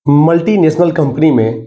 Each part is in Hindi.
मल्टीनेशनल कंपनी में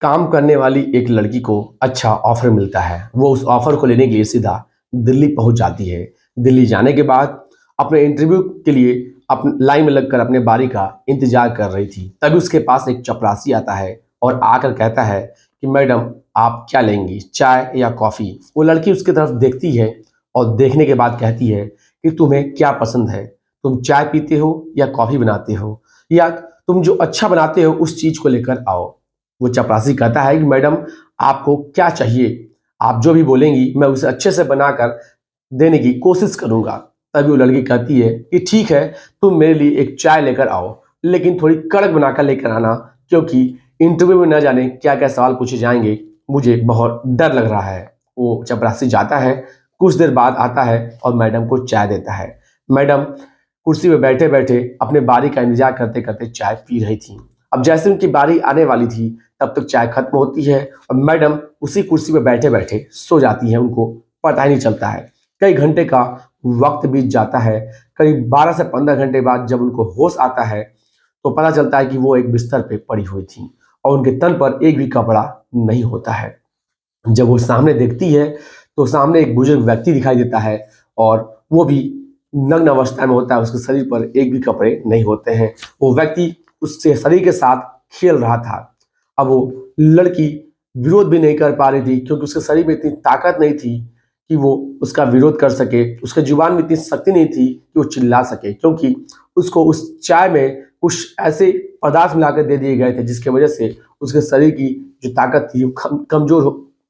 काम करने वाली एक लड़की को अच्छा ऑफर मिलता है। वो उस ऑफर को लेने के लिए सीधा दिल्ली पहुंच जाती है। दिल्ली जाने के बाद अपने इंटरव्यू के लिए अपने लाइन में लगकर अपने बारी का इंतजार कर रही थी। तभी उसके पास एक चपरासी आता है और आकर कहता है कि मैडम, आप क्या लेंगी, चाय या कॉफ़ी। वो लड़की उसकी तरफ देखती है और देखने के बाद कहती है कि तुम्हें क्या पसंद है, तुम चाय पीते हो या कॉफ़ी बनाते हो, या तुम जो अच्छा बनाते हो उस चीज को लेकर आओ। वो चपरासी कहता है कि मैडम, आपको क्या चाहिए, आप जो भी बोलेंगी मैं उसे अच्छे से बनाकर देने की कोशिश करूंगा। तभी वो लड़की कहती है कि ठीक है, तुम मेरे लिए एक चाय लेकर आओ, लेकिन थोड़ी कड़क बनाकर लेकर आना, क्योंकि इंटरव्यू में न जाने क्या क्या सवाल पूछे जाएंगे, मुझे बहुत डर लग रहा है। वो चपरासी जाता है, कुछ देर बाद आता है और मैडम को चाय देता है। मैडम कुर्सी पे बैठे बैठे अपने बारी का इंतजार करते करते चाय पी रही थी। अब जैसे उनकी बारी आने वाली थी, तब तक चाय खत्म होती है और मैडम उसी कुर्सी पे बैठे बैठे सो जाती है। उनको पता ही नहीं चलता है। कई घंटे का वक्त बीत जाता है। करीब 12 से 15 घंटे बाद जब उनको होश आता है, तो पता चलता है कि वो एक बिस्तर पे पड़ी हुई थी और उनके तन पर एक भी कपड़ा नहीं होता है। जब वो सामने देखती है, तो सामने एक बुजुर्ग व्यक्ति दिखाई देता है और वो भी नग्न अवस्था में होता है। उसके शरीर पर एक भी कपड़े नहीं होते हैं। वो व्यक्ति उससे शरीर के साथ खेल रहा था। अब वो लड़की विरोध भी नहीं कर पा रही थी, क्योंकि उसके शरीर में इतनी ताकत नहीं थी कि वो उसका विरोध कर सके। उसके जुबान में इतनी शक्ति नहीं थी कि वो चिल्ला सके, क्योंकि उसको उस चाय में कुछ ऐसे पदार्थ मिलाकर दे दिए गए थे जिसकी वजह से उसके शरीर की जो ताकत थी वो कमजोर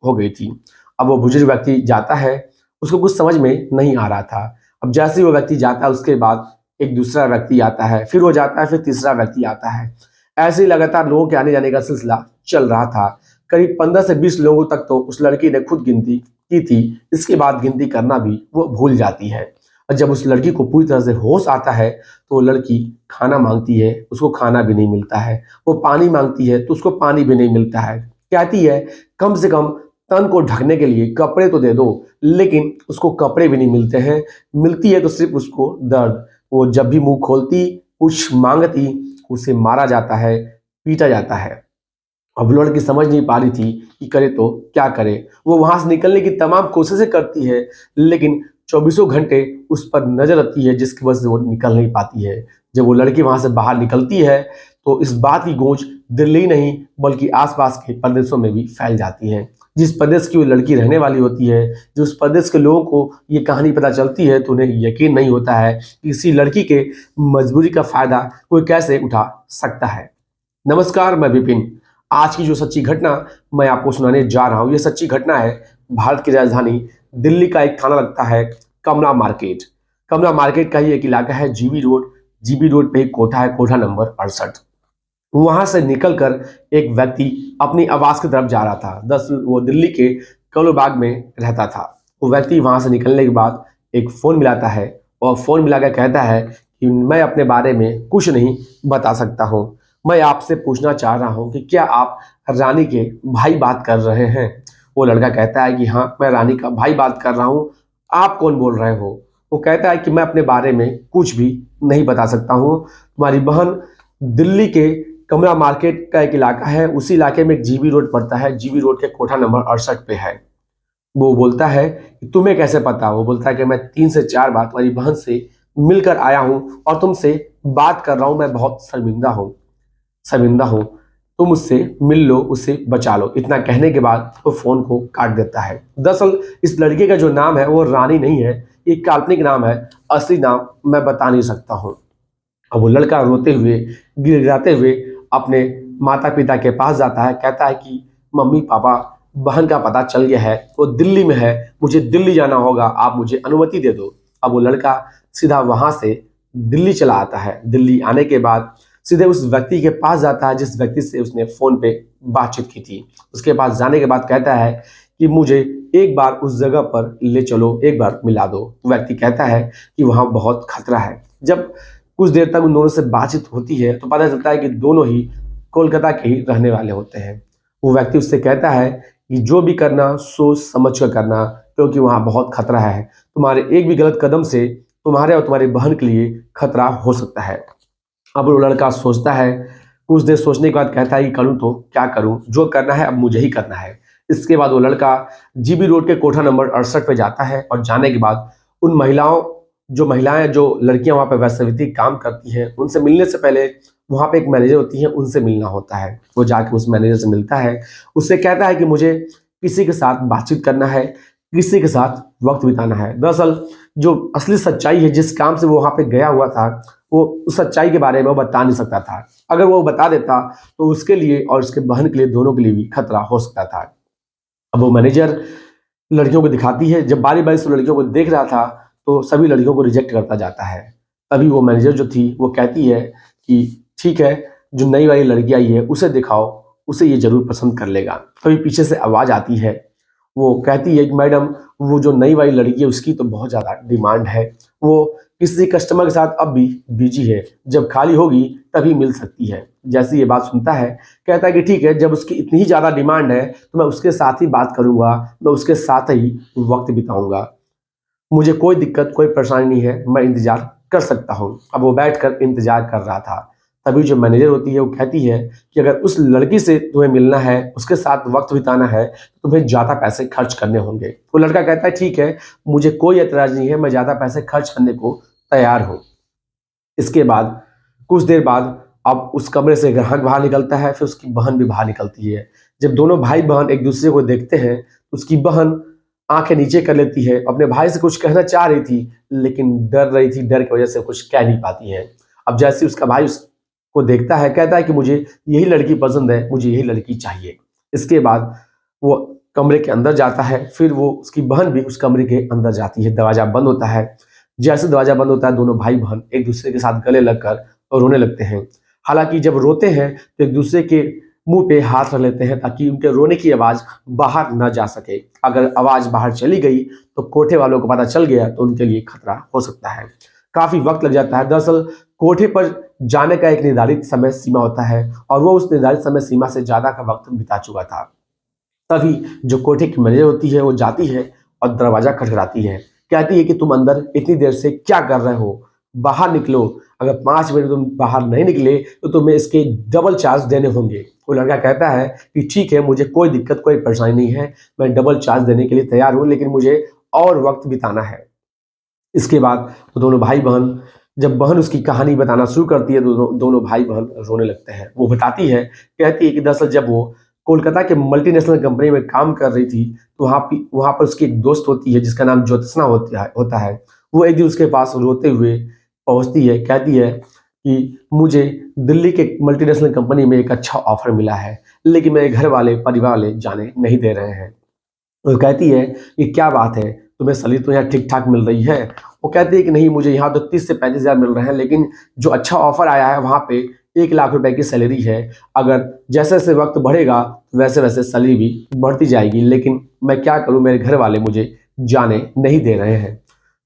हो गई थी। अब वो बुजुर्ग व्यक्ति जाता है, उसको कुछ समझ में नहीं आ रहा था। अब जैसे ही वो व्यक्ति जाता है, उसके बाद एक दूसरा व्यक्ति आता है, फिर वो जाता है, फिर तीसरा व्यक्ति आता है। ऐसे ही लगातार लोगों के आने जाने का सिलसिला चल रहा था। करीब 15 से 20 लोगों तक तो उस लड़की ने खुद गिनती की थी। इसके बाद गिनती करना भी वो भूल जाती है। और जब उस लड़की को पूरी तरह से होश आता है, तो वो लड़की खाना मांगती है, उसको खाना भी नहीं मिलता है। वो पानी मांगती है तो उसको पानी भी नहीं मिलता है। कहती है कम से कम तन को ढकने के लिए कपड़े तो दे दो, लेकिन उसको कपड़े भी नहीं मिलते हैं। मिलती है तो सिर्फ उसको दर्द। वो जब भी मुंह खोलती, कुछ मांगती, उसे मारा जाता है, पीटा जाता है। अब लड़की समझ नहीं पा रही थी कि करे तो क्या करे। वो वहां से निकलने की तमाम कोशिशें करती है, लेकिन चौबीसों घंटे उस पर नजर रहती है, जिसकी वजह से वो निकल नहीं पाती है। जब वो लड़की वहां से बाहर निकलती है, तो इस बात की गूंज दिल्ली नहीं बल्कि आसपास के प्रदेशों में भी फैल जाती है। जिस प्रदेश की वो लड़की रहने वाली होती है, जो उस प्रदेश के लोगों को ये कहानी पता चलती है, तो उन्हें यकीन नहीं होता है कि किसी लड़की के मजबूरी का फायदा कोई कैसे उठा सकता है। नमस्कार, मैं विपिन। आज की जो सच्ची घटना मैं आपको सुनाने जा रहा हूँ, ये सच्ची घटना है। भारत की राजधानी दिल्ली का एक थाना लगता है कमला मार्केट। कमला मार्केट का ही एक इलाका है जीबी रोड। जीबी रोड पे एक कोठा है, कोठा नंबर 68। वहां से निकलकर एक व्यक्ति अपनी आवास की तरफ जा रहा था। वो दिल्ली के कलोबाग में रहता था। वो व्यक्ति वहां से निकलने के बाद एक फोन मिलाता है और फोन मिलाकर कहता है कि मैं अपने बारे में कुछ नहीं बता सकता हूँ। मैं आपसे पूछना चाह रहा हूँ कि क्या आप रानी के भाई बात कर रहे हैं। वो लड़का कहता है कि हाँ, मैं रानी का भाई बात कर रहा हूँ। आप कौन बोल रहे हो। वो कहता है कि मैं अपने बारे में कुछ भी नहीं बता सकता हूँ। तुम्हारी बहन दिल्ली के कमला मार्केट का एक इलाका है, उसी इलाके में एक जीबी रोड पड़ता है। जीबी रोड के कोठा नंबर 68 पे है। वो बोलता है कि तुम्हें कैसे पता। वो बोलता है कि मैं 3 से 4 बार तुम्हारी बहन से मिलकर आया हूँ और तुमसे बात कर रहा हूँ। मैं बहुत शर्मिंदा हूँ, तुम उससे मिल लो, उससे बचा लो। इतना कहने के बाद वो फोन को काट देता है। दरअसल इस लड़के का जो नाम है वो रानी नहीं है, ये काल्पनिक नाम है। असली नाम मैं बता नहीं सकता हूँ। अब वो लड़का रोते हुए, गिड़गिड़ाते हुए अपने माता पिता के पास जाता है। कहता है कि मम्मी पापा, बहन का पता चल गया है, वो दिल्ली में है, मुझे दिल्ली जाना होगा, आप मुझे अनुमति दे दो। अब वो लड़का सीधा वहां से दिल्ली चला आता है। दिल्ली आने के बाद सीधे उस व्यक्ति के पास जाता है जिस व्यक्ति से उसने फोन पे बातचीत की थी। उसके पास जाने के बाद कहता है कि मुझे एक बार उस जगह पर ले चलो, एक बार मिला दो। व्यक्ति कहता है कि वहां बहुत खतरा है। जब कुछ देर तक उन दोनों से बातचीत होती है, तो पता चलता है कि दोनों ही कोलकाता के ही रहने वाले होते हैं। वो व्यक्ति उससे कहता है कि जो भी करना सोच समझ कर करना, क्योंकि वहां बहुत खतरा है। तुम्हारे एक भी गलत कदम से तुम्हारे और तुम्हारी बहन के लिए खतरा हो सकता है। अब वो लड़का सोचता है, कुछ देर सोचने के बाद कहता है कि करूँ तो क्या करूँ, जो करना है अब मुझे ही करना है। इसके बाद वो लड़का जीबी रोड के कोठा नंबर 68 पे जाता है और जाने के बाद उन महिलाएं जो लड़कियां वहाँ पे वैश्यवृत्ति काम करती हैं, उनसे मिलने से पहले वहाँ पे एक मैनेजर होती है, उनसे मिलना होता है। वो जाके उस मैनेजर से मिलता है, उससे कहता है कि मुझे किसी के साथ बातचीत करना है, किसी के साथ वक्त बिताना है। दरअसल जो असली सच्चाई है, जिस काम से वो वहाँ पे गया हुआ था, वो उस सच्चाई के बारे में वो बता नहीं सकता था। अगर वो बता देता तो उसके लिए और उसके बहन के लिए, दोनों के लिए भी खतरा हो सकता था। अब वो मैनेजर लड़कियों को दिखाती है, जब बारी बारी से लड़कियों को देख रहा था तो सभी लड़कियों को रिजेक्ट करता जाता है। तभी वो मैनेजर जो थी वो कहती है कि ठीक है, जो नई वाली लड़की आई है उसे दिखाओ, उसे ये जरूर पसंद कर लेगा। तभी पीछे से आवाज़ आती है, वो कहती है कि मैडम, वो जो नई वाली लड़की है उसकी तो बहुत ज़्यादा डिमांड है, वो किसी कस्टमर के साथ अब भी बिजी है, जब खाली होगी तभी मिल सकती है। जैसे ये बात सुनता है, कहता है कि ठीक है, जब उसकी इतनी ही ज़्यादा डिमांड है तो मैं उसके साथ ही बात करूंगा, मैं उसके साथ ही वक्त बिताऊंगा, मुझे कोई दिक्कत कोई परेशानी नहीं है, मैं इंतजार कर सकता हूँ। अब वो बैठकर इंतजार कर रहा था। तभी जो मैनेजर होती है वो कहती है कि अगर उस लड़की से तुम्हें मिलना है, उसके साथ वक्त बिताना है, तो तुम्हें ज़्यादा पैसे खर्च करने होंगे। वो लड़का कहता है ठीक है, मुझे कोई एतराज़ नहीं है, मैं ज़्यादा पैसे खर्च करने को तैयार हूँ। इसके बाद कुछ देर बाद अब उस कमरे से ग्राहक बाहर निकलता है, फिर उसकी बहन भी बाहर निकलती है। जब दोनों भाई बहन एक दूसरे को देखते हैं तो उसकी बहन आंखें नीचे कर लेती है, अपने भाई से कुछ कहना चाह रही थी लेकिन डर रही थी, डर की वजह से कुछ कह नहीं पाती है। अब जैसे उसका भाई उसको देखता है, कहता है कि मुझे यही लड़की पसंद है, मुझे यही लड़की चाहिए। इसके बाद वो कमरे के अंदर जाता है, फिर वो उसकी बहन भी उस कमरे के अंदर जाती है। दरवाजा बंद होता है। जैसे दरवाजा बंद होता है, दोनों भाई बहन एक दूसरे के साथ गले लगकर और रोने लगते हैं। हालांकि जब रोते हैं तो एक दूसरे के मुंह पे हाथ रख लेते हैं ताकि उनके रोने की आवाज़ बाहर न जा सके। अगर आवाज़ बाहर चली गई तो कोठे वालों को पता चल गया तो उनके लिए खतरा हो सकता है। काफ़ी वक्त लग जाता है। दरअसल कोठे पर जाने का एक निर्धारित समय सीमा होता है और वो उस निर्धारित समय सीमा से ज़्यादा का वक्त बिता चुका था। तभी जो कोठे की मैनेजर होती है वो जाती है और दरवाजा खटखटाती है। कहती है कि तुम अंदर इतनी देर से क्या कर रहे हो, बाहर निकलो। अगर 5 मिनट तुम बाहर नहीं निकले तो तुम्हें इसके डबल चार्ज देने होंगे। वो लड़का कहता है कि ठीक है, मुझे कोई दिक्कत कोई परेशानी नहीं है, मैं डबल चार्ज देने के लिए तैयार हूँ, लेकिन मुझे और वक्त बिताना है। इसके बाद वो दोनों भाई बहन, जब बहन उसकी कहानी बताना शुरू करती है तो दोनों दोनों भाई बहन रोने लगते हैं। वो बताती है, कहती है कि दरअसल जब वो कोलकाता के मल्टीनेशनल कंपनी में काम कर रही थी तो वहाँ पर उसकी एक दोस्त होती है जिसका नाम ज्योत्सना होता है। वो एक दिन उसके पास रोते हुए पहुँचती है, कहती है कि मुझे दिल्ली के मल्टीनेशनल कंपनी में एक अच्छा ऑफर मिला है, लेकिन मेरे घर वाले परिवार वाले जाने नहीं दे रहे हैं। वो कहती है कि क्या बात है, तुम्हें सैलरी तो यहाँ ठीक ठाक मिल रही है। वो कहती है कि नहीं, मुझे यहाँ तो 30 से 35 हज़ार मिल रहे हैं, लेकिन जो अच्छा ऑफर आया है वहाँ पे 1 लाख रुपए की सैलरी है। अगर जैसे जैसे वक्त बढ़ेगा वैसे वैसे सैलरी भी बढ़ती जाएगी, लेकिन मैं क्या करूँ, मेरे घर वाले मुझे जाने नहीं दे रहे हैं।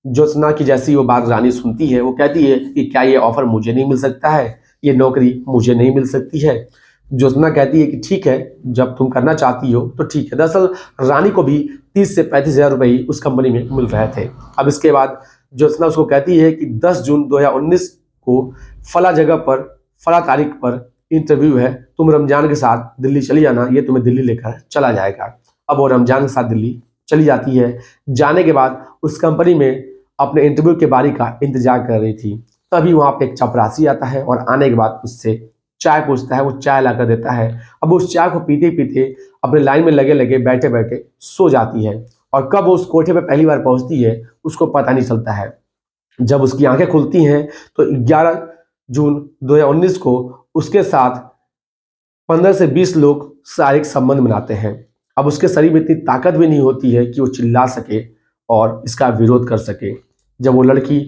ज्योत्सना की जैसी वो बात रानी सुनती है, वो कहती है कि क्या ये ऑफर मुझे नहीं मिल सकता है, ये नौकरी मुझे नहीं मिल सकती है। ज्योत्सना कहती है कि ठीक है, जब तुम करना चाहती हो तो ठीक है। दरअसल रानी को भी 30 से 35 हज़ार रुपये ही उस कंपनी में मिल रहे थे। अब इसके बाद ज्योत्सना उसको कहती है कि 10 जून 2019 को फला जगह पर, फला तारीख पर इंटरव्यू है, तुम रमजान के साथ दिल्ली चली जाना, ये तुम्हें दिल्ली लेकर चला जाएगा। अब वो रमजान के साथ दिल्ली चली जाती है। जाने के बाद उस कंपनी में अपने इंटरव्यू के बारी का इंतजार कर रही थी। तभी वहाँ पे एक चपरासी आता है और आने के बाद उससे चाय पूछता है, वो चाय ला कर देता है। अब उस चाय को पीते पीते अपने लाइन में लगे लगे बैठे बैठे सो जाती है और कब वो उस कोठे पे पहली बार पहुंचती है उसको पता नहीं चलता है। जब उसकी आंखें खुलती हैं तो 11 जून 2019 को उसके साथ 15 से 20 लोग शारीरिक संबंध बनाते हैं। अब उसके शरीर में इतनी ताकत भी नहीं होती है कि वो चिल्ला सके और इसका विरोध कर सके। जब वो लड़की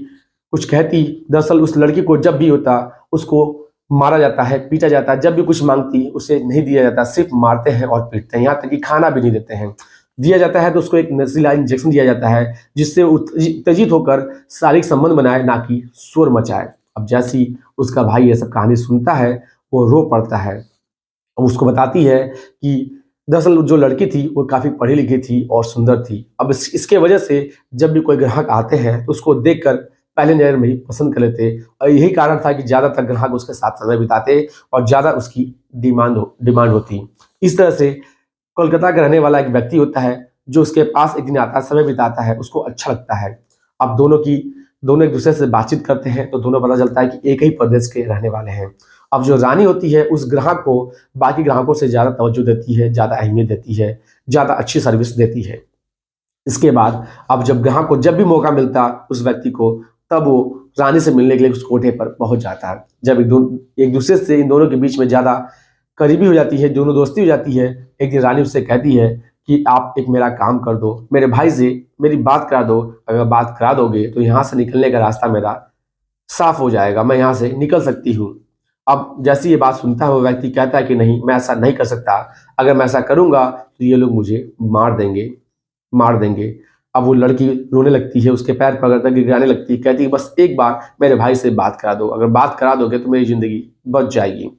कुछ कहती, दरअसल उस लड़की को जब भी होता उसको मारा जाता है, पीटा जाता है। जब भी कुछ मांगती उसे नहीं दिया जाता, सिर्फ मारते हैं और पीटते हैं, यहाँ तक कि खाना भी नहीं देते हैं। दिया जाता है तो उसको एक नशीला इंजेक्शन दिया जाता है जिससे वो उत्तेजित होकर शारीरिक संबंध बनाए, ना कि शोर मचाए। अब जैसी उसका भाई ये सब कहानी सुनता है वो रो पड़ता है। उसको बताती है कि दरअसल जो लड़की थी वो काफ़ी पढ़ी लिखी थी और सुंदर थी। अब इसके वजह से जब भी कोई ग्राहक आते हैं तो उसको देखकर पहले नज़र में ही पसंद कर लेते और यही कारण था कि ज़्यादातर ग्राहक उसके साथ समय बिताते और ज़्यादा उसकी डिमांड होती। इस तरह से कोलकाता का रहने वाला एक व्यक्ति होता है, जो उसके पास एक दिन आता है, समय बिताता है, उसको अच्छा लगता है। अब दोनों एक-दूसरे से बातचीत करते हैं, तो दोनों पता चलता है कि एक ही प्रदेश के रहने वाले हैं। अब जो रानी होती है, उस ग्राहक को बाकी ग्राहकों से ज़्यादा तवज्जो देती है, ज़्यादा अहमियत देती है, ज़्यादा अच्छी सर्विस देती है। इसके बाद अब जब ग्राहक को जब भी मौका मिलता उस व्यक्ति को, तब वो रानी से मिलने के लिए उस कोठे पर पहुँच जाता है। जब एक-दूसरे से इन दोनों के बीच में ज़्यादा करीबी हो जाती है, दोनों दोस्ती हो जाती है। एक दिन रानी उससे कहती है कि आप एक मेरा काम कर दो, मेरे भाई से मेरी बात करा दो। अगर बात करा दोगे तो यहाँ से निकलने का रास्ता मेरा साफ हो जाएगा, मैं यहाँ से निकल सकती हूँ। अब जैसे ये बात सुनता है वो व्यक्ति कहता है कि नहीं, मैं ऐसा नहीं कर सकता। अगर मैं ऐसा करूँगा तो ये लोग मुझे मार देंगे। अब वो लड़की रोने लगती है, उसके पैर पकड़ कर गिड़गिड़ाने लगती है, कहती है बस एक बार मेरे भाई से बात करा दो, अगर बात करा दोगे तो मेरी ज़िंदगी बच जाएगी।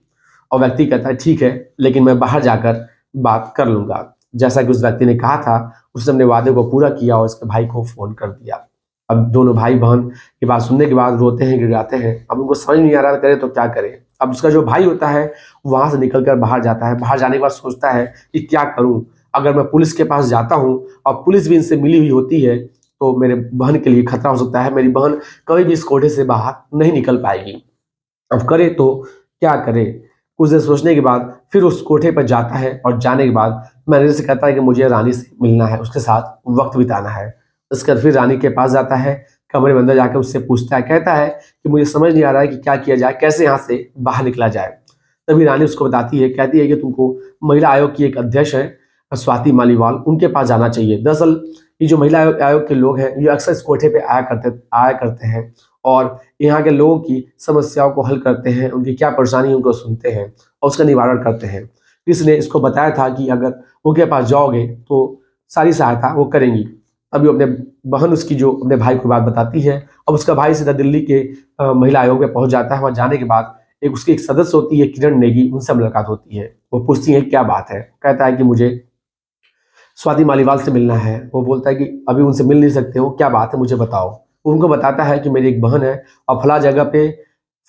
और व्यक्ति कहता है ठीक है, लेकिन मैं बाहर जाकर बात कर लूँगा। जैसा कि उस व्यक्ति ने कहा था, उसने अपने वादे को पूरा किया और उसके भाई को फ़ोन कर दिया। अब दोनों भाई-बहन की बात सुनने के बाद रोते हैं, गिड़गिड़ाते हैं। अब उनको समझ नहीं आ रहा करें तो क्या करें? अब उसका जो भाई होता है, वहाँ से निकल कर बाहर जाता है। बाहर जाने के बाद सोचता है कि क्या करूँ? अगर मैं पुलिस के पास जाता हूँ और पुलिस भी इनसे मिली हुई होती है, तो मेरे बहन के लिए खतरा हो सकता है। मेरी बहन कभी भी इस कोठे से बाहर नहीं निकल पाएगी। अब करे तो क्या करे? कुछ देर सोचने के बाद फिर उस कोठे पर जाता है और जाने के बाद मैनेजर से कहता है कि मुझे रानी से मिलना है, उसके साथ वक़्त बिताना है। उसके बाद फिर रानी के पास जाता है, कमरे में अंदर जाके उससे पूछता है, कहता है कि मुझे समझ नहीं आ रहा है कि क्या किया जाए, कैसे यहाँ से बाहर निकला जाए? तभी रानी उसको बताती है, कहती है कि तुमको महिला आयोग की एक अध्यक्ष हैं स्वाति मालीवाल, उनके पास जाना चाहिए। दरअसल ये जो महिला आयोग के लोग हैं, ये अक्सर इस कोठे पे आया करते हैं और यहाँ के लोगों की समस्याओं को हल करते हैं, उनकी क्या परेशानी है उनको सुनते हैं और उसका निवारण करते हैं। इसने इसको बताया था कि अगर उनके पास जाओगे तो सारी सहायता वो करेंगी। तभी अपने बहन उसकी जो अपने भाई को बात बताती है। अब उसका भाई सीधा दिल्ली के महिला आयोग में पहुँच जाता है। वहाँ जाने के बाद उसकी एक सदस्य होती है किरण नेगी, उनसे मुलाकात होती है। वो पूछती है क्या बात है? कहता है कि मुझे स्वाति मालीवाल से मिलना है। वो बोलता है कि अभी उनसे मिल नहीं सकते हो, क्या बात है मुझे बताओ। वो उनको बताता है कि मेरी एक बहन है और फला जगह पे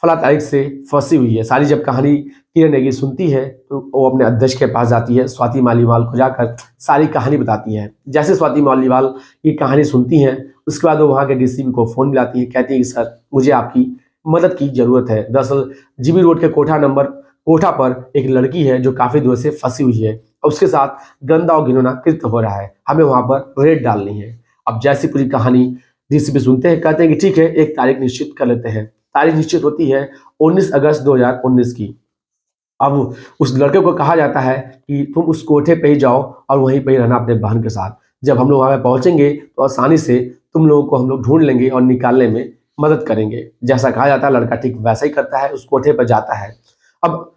फला तारीख से फंसी हुई है। सारी जब कहानी किरण नेगी सुनती है तो वो अपने अध्यक्ष के पास जाती है, स्वाति मालीवाल को जाकर सारी कहानी बताती है। जैसे स्वाति मालीवाल ये कहानी सुनती हैं, उसके बाद वो वहाँ के डीसीपी को फ़ोन मिलाती है, कहती है कि सर मुझे आपकी मदद की ज़रूरत है। दरअसल जीबी रोड के कोठा पर एक लड़की है जो काफ़ी दूर से फंसी हुई है और उसके साथ गंदा और घिनौना कृत्य हो रहा है, हमें वहाँ पर रेड डालनी है। अब जैसी पूरी कहानी डीसीपी सुनते हैं, कहते हैं कि ठीक है, एक तारीख निश्चित कर लेते हैं। तारीख निश्चित होती है 19 अगस्त 2019 की। अब उस लड़के को कहा जाता है कि तुम उस कोठे पे ही जाओ और वहीं पे ही रहना अपने बहन के साथ। जब हम लोग वहाँ पे पहुँचेंगे तो आसानी से तुम लोगों को हम लोग ढूँढ लेंगे और निकालने में मदद करेंगे। जैसा कहा जाता है लड़का ठीक वैसा ही करता है, उस कोठे पर जाता है। अब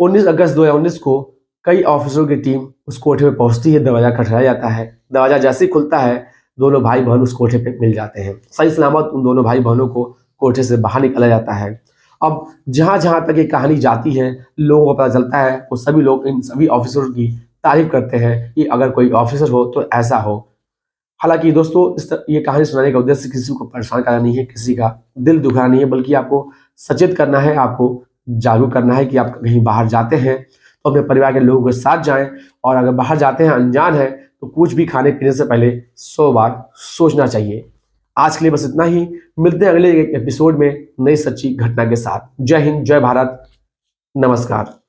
19 अगस्त 2019 को कई ऑफिसरों की टीम उस कोठे पे पहुंचती है, दरवाजा खटखटाया जाता है। दरवाजा जैसे ही खुलता है, दोनों भाई बहन उस कोठे पे मिल जाते हैं। सही सलामत उन दोनों भाई बहनों को कोठे से बाहर निकाला जाता है। अब जहाँ जहाँ तक ये कहानी जाती है, लोगों को पता चलता है, वो सभी लोग इन सभी ऑफिसरों की तारीफ करते हैं कि अगर कोई ऑफिसर हो तो ऐसा हो। हालांकि दोस्तों ये कहानी सुनाने का उद्देश्य किसी को परेशान करना नहीं है, किसी का दिल दुखाना नहीं है, बल्कि आपको सचेत करना है, आपको जागरूक करना है कि आप कहीं बाहर जाते हैं तो अपने परिवार के लोगों के साथ जाएं और अगर बाहर जाते हैं अनजान है तो कुछ भी खाने पीने से पहले 100 बार सोचना चाहिए। आज के लिए बस इतना ही। मिलते हैं अगले एपिसोड में नई सच्ची घटना के साथ। जय हिंद, जय भारत, नमस्कार।